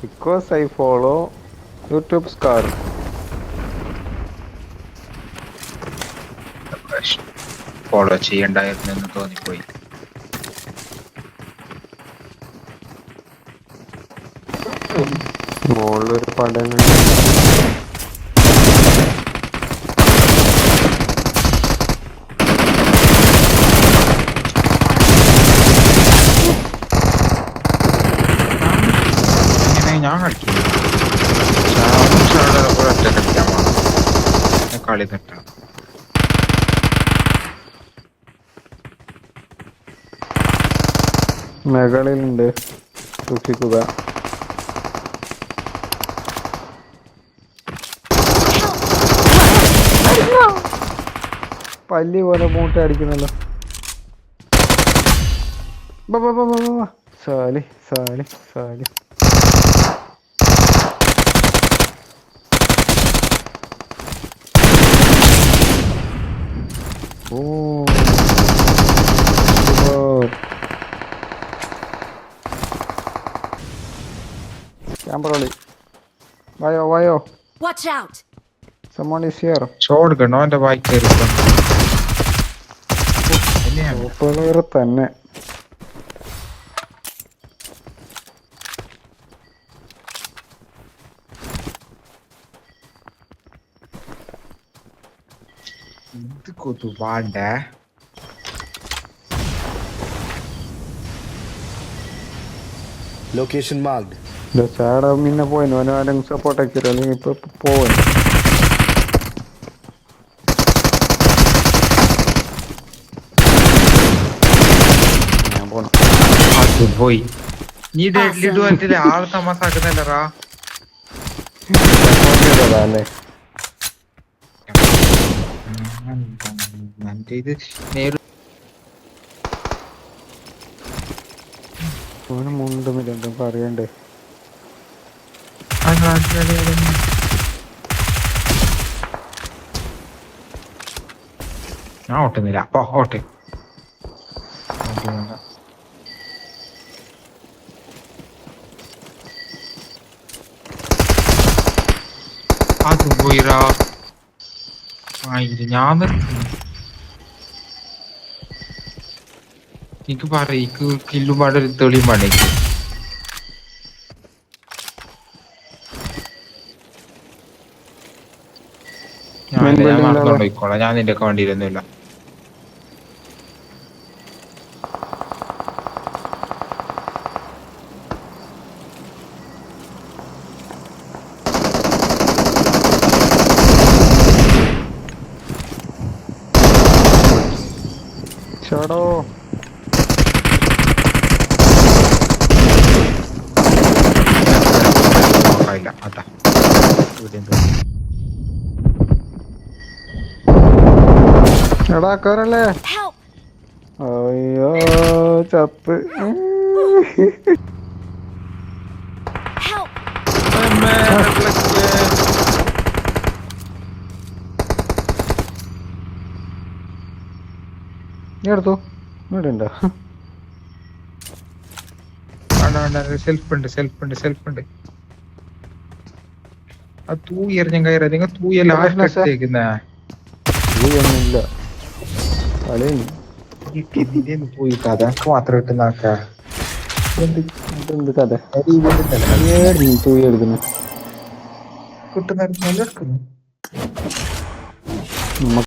Because I follow YouTube Scar. Follow ചെയ്യണ്ടായിരുന്നു തോന്നിപ്പോയി. മോളിലൊരു പടം ഞാൻ കളിക്കില്ല. ഒറ്റ കളിക്കാൻ കളി തെറ്റാണ്. മേഖലയിലുണ്ട്, സൂക്ഷിക്കുക. പല്ലി പോലെ മൂട്ട അടിക്കുന്നല്ലോ. സാലി സാലി സാലി. ഓ ക്യാമ്പറോളി. വായോ വായോ. Watch out! Someone is here. ചോടുക്കണോ എന്റെ വായി കയറി സൂപ്പർ തന്നെ. ഇത് കൊതുവാണ്ടേ. Location marked. ചാട പിന്നെ പോയിന് അവന് ആരെങ്കിലും സപ്പോർട്ട് ആക്കിയോ അല്ലെങ്കിൽ ഇപ്പൊ പോവാൻ. ഞാൻ പോണം. അത് പോയി. നീ ഡെഡ്ലിട്ട് പറ്റില്ല. ആള് തമാസാക്കുന്നല്ലറാ. അല്ലേ ഇത് നേരെ അവന് മുണ്ടുമില്ല പറയണ്ടേ. ഞാൻ ഓട്ടുന്നില്ല. അപ്പൊ ഓട്ടെ. അത് പോയിരാ. ഞാൻ എനിക്ക് പറയ്ക്ക് കില്ലും പാടെ തെളിയും പാടേക്ക്. ഞാൻ മറന്നോണ്ടിക്കോളാം. ഞാൻ നിന്റെ ഒക്കെ വണ്ടിയിലൊന്നുമില്ല. ചേടോ ഇല്ല അതാ എടാ കയറല്ലേ. Help! അയ്യോ ചത്ത്. Help! നീ എടുത്തു ഇടണ്ട. സെൽഫ് ഉണ്ട് സെൽഫ് ഉണ്ട് സെൽഫ് ഉണ്ട്. ആ തൂയി എറിഞ്ഞ കയറി നിങ്ങൾ തൂയല്ല ആശേക്കുന്ന ഒന്നുമില്ല കളിയുന്നു. പോയിട്ട് അതൊക്കെ മാത്രം ഇട്ടുന്നാക്ക. എന്ത് കഥ തൂയി എടുക്കുന്നു. കിട്ടുന്ന എടുക്കുന്നു.